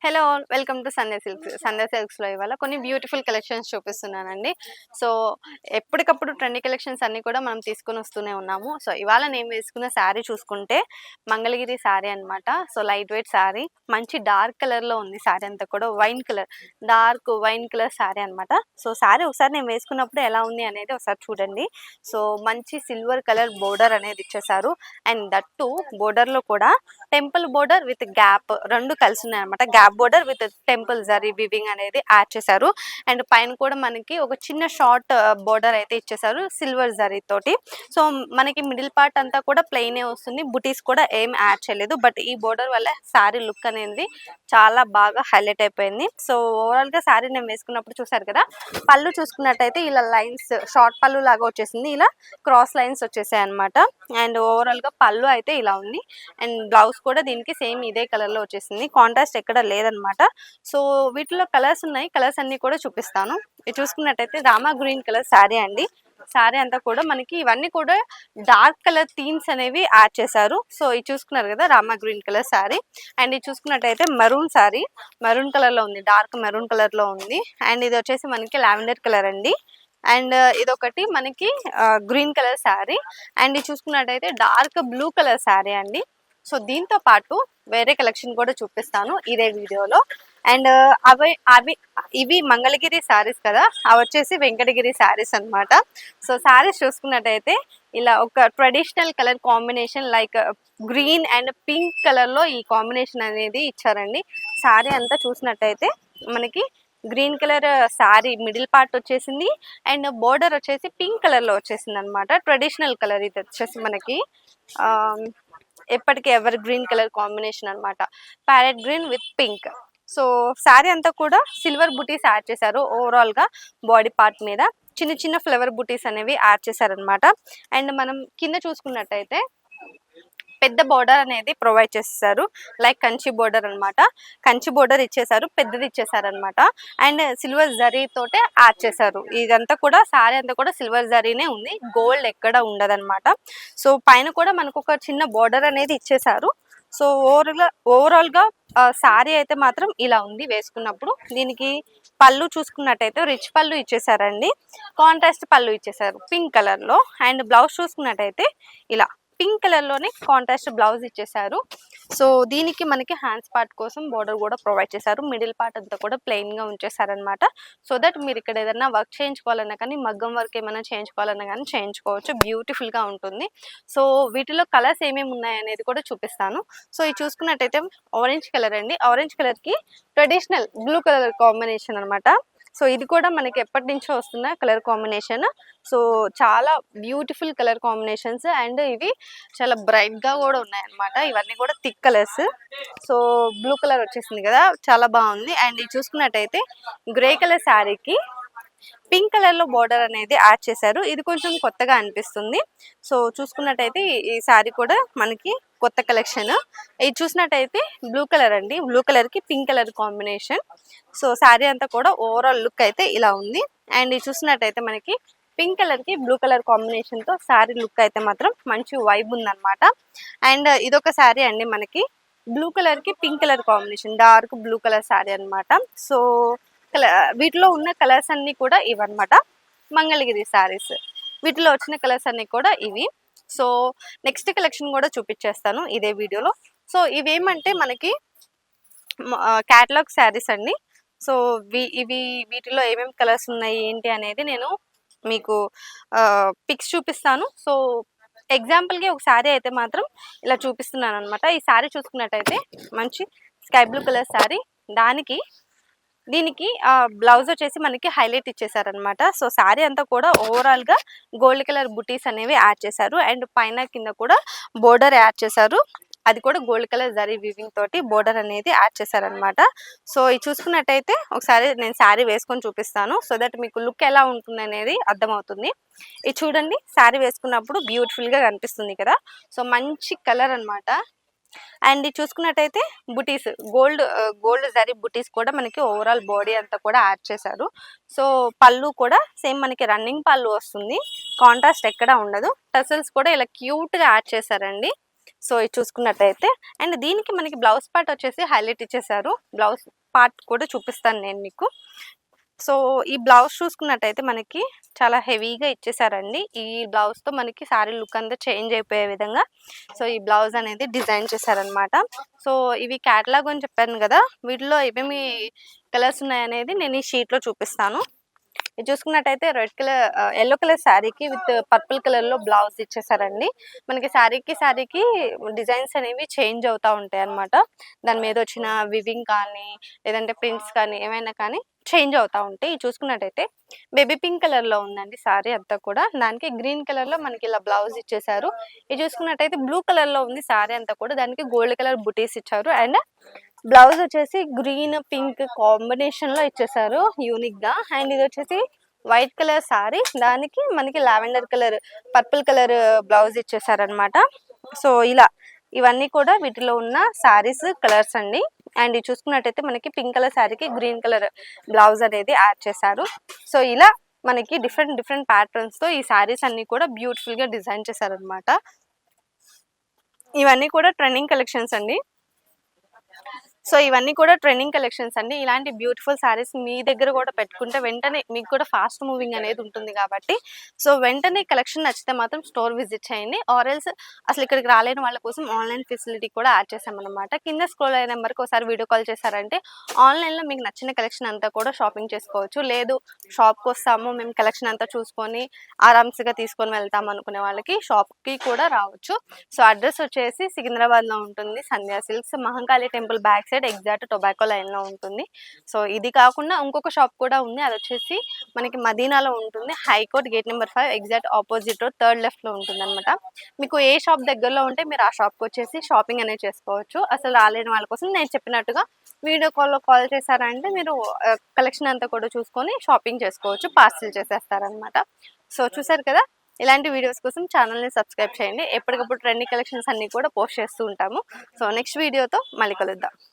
Hello all welcome to Sunday Silks. Sunday సిల్క్స్‌లో ఇవాళ కొన్ని బ్యూటిఫుల్ కలెక్షన్స్ చూపిస్తున్నానండి. సో, ఎప్పటికప్పుడు ట్రెండీ కలెక్షన్స్ అన్నీ కూడా మనం తీసుకొని వస్తూనే ఉన్నాము. సో, ఇవాళ నేను వేసుకున్న శారీ చూసుకుంటే మంగళగిరి శారీ అనమాట. So, light weight sari. మంచి డార్క్ కలర్‌లో ఉంది శారీ అంతా కూడా wine colour, dark wine colour sari అనమాట. సో, శారీ ఒకసారి నేను వేసుకున్నప్పుడు ఎలా ఉంది అనేది ఒకసారి చూడండి. సో, మంచి సిల్వర్ కలర్ బోర్డర్ అనేది ఇచ్చేసారు. అండ్ దట్ టూ బోర్డర్‌లో కూడా టెంపుల్ బోర్డర్ విత్ గ్యాప్ 2 కలిసి ఉన్నాయన్నమాట. Gap border with temple zari weaving అనేది యాడ్ చేశారు. అండ్ పైన కూడా మనకి ఒక చిన్న షార్ట్ బోర్డర్ అయితే ఇచ్చేసారు సిల్వర్ జరీ తోటి. సో, మనకి మిడిల్ పార్ట్ అంతా కూడా ప్లెయినే వస్తుంది. బుటీస్ కూడా ఏం యాడ్ చేయలేదు. బట్ ఈ బోర్డర్ వల్ల శారీ లుక్ అనేది చాలా బాగా హైలైట్ అయిపోయింది. సో, ఓవరాల్‌గా శారీ నేను వేసుకున్నప్పుడు చూసారు కదా! పళ్ళు చూసుకున్నట్టయితే ఇలా లైన్స్ షార్ట్ పళ్ళు లాగా వచ్చేసింది. ఇలా క్రాస్ లైన్స్ వచ్చేసాయన్నమాట. అండ్ ఓవరాల్‌గా పళ్ళు అయితే ఇలా ఉంది. అండ్ బ్లౌజ్ కూడా దీనికి సేమ్ ఇదే కలర్‌లో వచ్చేసింది. కాంట్రాస్ట్ ఎక్కడ లేదనమాట. సో, వీటిలో కలర్స్ ఉన్నాయి. కలర్స్ అన్నీ కూడా చూపిస్తాను. ఇది చూసుకున్నట్టయితే రామా గ్రీన్ కలర్ శారీ అండి. శారీ అంతా కూడా మనకి ఇవన్నీ కూడా డార్క్ కలర్ థీమ్స్ అనేవి యాడ్ చేశారు. సో, ఇది చూసుకున్నారు కదా Rama green colour sari. And ఇది చూసుకున్నట్టయితే మెరూన్ శారీ. మెరూన్ కలర్‌లో ఉంది. డార్క్ మెరూన్ కలర్‌లో ఉంది. అండ్ ఇది వచ్చేసి మనకి లావెండర్ కలర్ అండి. అండ్ ఇదొకటి మనకి గ్రీన్ కలర్ శారీ. అండ్ ఇది చూసుకున్నట్టయితే డార్క్ బ్లూ కలర్ శారీ అండి. సో, దీంతో పాటు వేరే కలెక్షన్ కూడా చూపిస్తాను ఇదే వీడియోలో. అండ్ ఇవి మంగళగిరి శారీస్ కదా! అవి వచ్చేసి వెంకటగిరి శారీస్ అనమాట. సో, శారీస్ చూసుకున్నట్టయితే ఇలా ఒక traditional colour combination like green and pink కలర్‌లో ఈ కాంబినేషన్ అనేది ఇచ్చారండి. శారీ అంతా చూసినట్టయితే మనకి green colour sari middle part వచ్చేసింది. అండ్ బోర్డర్ వచ్చేసి పింక్ కలర్‌లో వచ్చేసింది అనమాట. ట్రెడిషనల్ కలర్ ఇది వచ్చేసి మనకి ఎప్పటికీ ఎవర్ గ్రీన్ కలర్ కాంబినేషన్ అనమాట. Parrot green with pink. So, sari అంతా కూడా సిల్వర్ బుటీస్ యాడ్ చేశారు. ఓవరాల్‌గా బాడీ పార్ట్ మీద చిన్న చిన్న ఫ్లవర్ బుటీస్ అనేవి యాడ్ చేశారనమాట. అండ్ మనం కింద చూసుకున్నట్టయితే పెద్ద బోర్డర్ అనేది ప్రొవైడ్ చేసేసారు. లైక్ కంచి బోర్డర్ అనమాట. కంచి బోర్డర్ ఇచ్చేసారు. పెద్దది ఇచ్చేసారనమాట. అండ్ సిల్వర్ జరీ తోటే యాడ్ చేశారు. ఇదంతా కూడా శారీ అంతా కూడా సిల్వర్ జరీనే ఉంది. గోల్డ్ ఎక్కడ ఉండదన్నమాట. సో, పైన కూడా మనకు ఒక చిన్న బోర్డర్ అనేది ఇచ్చేసారు. సో, ఓవరాల్‌గా శారీ అయితే మాత్రం ఇలా ఉంది వేసుకున్నప్పుడు. దీనికి పళ్ళు చూసుకున్నట్టయితే రిచ్ పళ్ళు ఇచ్చేసారండి. కాంట్రాస్ట్ పళ్ళు ఇచ్చేసారు పింక్ కలర్‌లో. అండ్ బ్లౌజ్ చూసుకున్నట్టయితే ఇలా పింక్ కలర్‌లోనే కాంట్రాస్ట్ బ్లౌజ్ ఇచ్చేసారు. సో, దీనికి మనకి హ్యాండ్స్ పార్ట్ కోసం బోర్డర్ కూడా ప్రొవైడ్ చేశారు. మిడిల్ పార్ట్ అంతా కూడా ప్లెయిన్‌గా ఉంచేసారనమాట. సో దట్ మీరు ఇక్కడ ఏదైనా వర్క్ చేయించుకోవాలన్నా కానీ మగ్గం వర్క్ ఏమైనా చేయించుకోవాలన్నా కానీ చేయించుకోవచ్చు. బ్యూటిఫుల్‌గా ఉంటుంది. సో, వీటిలో కలర్స్ ఏమేమి ఉన్నాయనేది కూడా చూపిస్తాను. సో, ఇది చూసుకున్నట్టయితే ఆరెంజ్ కలర్ అండి. ఆరెంజ్ కలర్‌కి ట్రెడిషనల్ బ్లూ కలర్ కాంబినేషన్ అనమాట. సో, ఇది కూడా మనకి ఎప్పటినుంచో వస్తున్న కలర్ కాంబినేషన్. సో, చాలా బ్యూటిఫుల్ కలర్ కాంబినేషన్స్ అండ్ ఇవి చాలా బ్రైట్‌గా కూడా ఉన్నాయన్నమాట. ఇవన్నీ కూడా thick colours. So, blue colour వచ్చేసింది కదా! చాలా బాగుంది. అండ్ ఇది చూసుకున్నట్టయితే గ్రే కలర్ శారీకి పింక్ కలర్‌లో బోర్డర్ అనేది యాడ్ చేశారు. ఇది కొంచెం కొత్తగా అనిపిస్తుంది. సో, చూసుకున్నట్టయితే ఈ శారీ కూడా మనకి కొత్త కలెక్షన్. ఇది చూసినట్టయితే బ్లూ కలర్ అండి. బ్లూ కలర్‌కి pink colour combination. So, sari అంతా కూడా ఓవరాల్ లుక్ అయితే ఇలా ఉంది. అండ్ ఇది చూసినట్టయితే మనకి పింక్ కలర్‌కి బ్లూ కలర్ కాంబినేషన్‌తో శారీ లుక్ అయితే మాత్రం మంచి వైబ్ ఉందన్నమాట. అండ్ ఇదొక శారీ అండి మనకి బ్లూ కలర్‌కి pink colour combination dark blue colour sari అనమాట. సో, వీటిలో ఉన్న కలర్స్ అన్నీ కూడా ఇవన్నమాట మంగళగిరి శారీస్. వీటిలో వచ్చిన కలర్స్ అన్నీ కూడా ఇవి. సో, నెక్స్ట్ కలెక్షన్ కూడా చూపించేస్తాను ఇదే వీడియోలో. సో, ఇవేమంటే మనకి క్యాటలాగ్ శారీస్ అండి. సో, వీటిలో ఏమేమి కలర్స్ ఉన్నాయి ఏంటి అనేది నేను మీకు పిక్స్ చూపిస్తాను. సో, ఎగ్జాంపుల్‌కి ఒక శారీ అయితే మాత్రం ఇలా చూపిస్తున్నాను అనమాట. ఈ శారీ చూసుకున్నట్టయితే మంచి స్కై బ్లూ కలర్ శారీ. దీనికి బ్లౌజ్ వచ్చేసి మనకి హైలైట్ ఇచ్చేసారనమాట. సో, శారీ అంతా కూడా ఓవరాల్‌గా గోల్డ్ కలర్ బుటీస్ అనేవి యాడ్ చేశారు. అండ్ పైన కింద కూడా బోర్డర్ యాడ్ చేశారు. అది కూడా గోల్డ్ కలర్ జరీ వీవింగ్ తోటి బోర్డర్ అనేది యాడ్ చేశారనమాట. సో, ఇది చూసుకున్నట్టయితే ఒకసారి నేను శారీ వేసుకొని చూపిస్తాను. సో దట్ మీకు లుక్ ఎలా ఉంటుందనేది అర్థమవుతుంది. ఇది చూడండి శారీ వేసుకున్నప్పుడు బ్యూటిఫుల్‌గా కనిపిస్తుంది కదా! సో, మంచి కలర్ అనమాట. అండ్ ఇది చూసుకున్నట్టయితే బుటీస్ గోల్డ్ జరీ బుటీస్ కూడా మనకి ఓవరాల్ బాడీ అంతా కూడా యాడ్ చేశారు. సో, పళ్ళు కూడా సేమ్ మనకి రన్నింగ్ పళ్ళు వస్తుంది. కాంట్రాస్ట్ ఎక్కడ ఉండదు. టసల్స్ కూడా ఇలా క్యూట్‌గా యాడ్ చేశారండి. సో ఇది చూసుకున్నట్టయితే, అండ్ దీనికి మనకి బ్లౌజ్ పార్ట్ వచ్చేసి హైలైట్ ఇచ్చేసారు. బ్లౌజ్ పార్ట్ కూడా చూపిస్తాను నేను మీకు. సో ఈ బ్లౌజ్ చూసుకున్నట్టయితే మనకి చాలా హెవీగా ఇచ్చేసారండి. ఈ బ్లౌజ్తో మనకి శారీ లుక్ అంతా చేంజ్ అయిపోయే విధంగా సో ఈ బ్లౌజ్ అనేది డిజైన్ చేశారనమాట. సో ఇవి క్యాటలాగ్ అని చెప్పాను కదా, వీటిలో ఏమేమి కలర్స్ ఉన్నాయనేది నేను ఈ షీట్లో చూపిస్తాను. ఇది చూసుకున్నట్టయితే రెడ్ కలర్ ఎల్లో కలర్ శారీకి విత్ పర్పుల్ కలర్లో బ్లౌజ్ ఇచ్చేసారండి. మనకి శారీకి డిజైన్స్ అనేవి చేంజ్ అవుతూ ఉంటాయి అన్నమాట. దాని మీద వచ్చిన వివింగ్ కానీ లేదంటే ప్రింట్స్ కానీ ఏమైనా కానీ చేంజ్ అవుతూ ఉంటాయి. ఇది చూసుకున్నట్టయితే బేబీ పింక్ కలర్లో ఉందండి శారీ అంతా కూడా. దానికి గ్రీన్ కలర్లో మనకి ఇలా బ్లౌజ్ ఇచ్చేసారు. ఇది చూసుకున్నట్టయితే బ్లూ కలర్లో ఉంది శారీ అంతా కూడా. దానికి గోల్డ్ కలర్ బుటీస్ ఇచ్చారు. అండ్ బ్లౌజ్ వచ్చేసి గ్రీన్ పింక్ కాంబినేషన్ లో ఇచ్చేసారు యూనిక్ గా. అండ్ ఇది వచ్చేసి వైట్ కలర్ సారీ, దానికి మనకి lavender colour purple colour blouse ఇచ్చేసారు అనమాట. సో ఇలా ఇవన్నీ కూడా వీటిలో ఉన్న శారీస్ కలర్స్ అండి. అండ్ ఇది చూసుకున్నట్టయితే మనకి పింక్ కలర్ శారీకి గ్రీన్ కలర్ బ్లౌజ్ అనేది యాడ్ చేశారు. సో ఇలా మనకి డిఫరెంట్ ప్యాటర్న్స్ తో ఈ శారీస్ అన్ని కూడా బ్యూటిఫుల్ గా డిజైన్ చేశారనమాట. ఇవన్నీ కూడా ట్రెండింగ్ కలెక్షన్స్ అండి. సో ఇవన్నీ కూడా ట్రెండింగ్ కలెక్షన్స్ అండి. ఇలాంటి బ్యూటిఫుల్ శారీస్ మీ దగ్గర కూడా పెట్టుకుంటే వెంటనే మీకు కూడా ఫాస్ట్ మూవింగ్ అనేది ఉంటుంది కాబట్టి సో వెంటనే కలెక్షన్ నచ్చితే మాత్రం స్టోర్ విజిట్ చేయండి. ఆర్ఎల్స్ అసలు ఇక్కడికి రాలేని వాళ్ళ కోసం ఆన్లైన్ ఫెసిలిటీ కూడా యాడ్ చేసామన్నమాట. కింద స్క్రోల్ అయిన నెంబర్కి ఒకసారి వీడియో కాల్ చేశారంటే ఆన్లైన్లో మీకు నచ్చిన కలెక్షన్ అంతా కూడా షాపింగ్ చేసుకోవచ్చు. లేదు షాప్కి వస్తాము మేము కలెక్షన్ అంతా చూసుకొని ఆరామ్స్గా తీసుకొని వెళ్తాము అనుకునే వాళ్ళకి షాప్కి కూడా రావచ్చు. సో అడ్రస్ వచ్చేసి సికింద్రాబాద్లో ఉంటుంది. Sandhya Silks Mahankali temple back side exact tobacco line లో ఉంటుంది. సో ఇది కాకుండా ఇంకొక షాప్ కూడా ఉంది, అది వచ్చేసి మనకి మదీనాలో ఉంటుంది. High court gate number 5 exact opposite road third left లో ఉంటుంది అనమాట. మీకు ఏ షాప్ దగ్గరలో ఉంటే మీరు ఆ షాప్కి వచ్చేసి షాపింగ్ అనేది చేసుకోవచ్చు. అసలు రాలేని వాళ్ళ కోసం నేను చెప్పినట్టుగా వీడియో కాల్లో కాల్ చేశారంటే మీరు కలెక్షన్ అంతా కూడా చూసుకొని షాపింగ్ చేసుకోవచ్చు, పార్సిల్ చేసేస్తారనమాట. సో చూసారు కదా, ఇలాంటి వీడియోస్ కోసం ఛానల్ని సబ్స్క్రైబ్ చేయండి. ఎప్పటికప్పుడు ట్రెండింగ్ కలెక్షన్స్ అన్ని కూడా పోస్ట్ చేస్తూ ఉంటాము. సో నెక్స్ట్ వీడియోతో మళ్ళీ కలుద్దాం.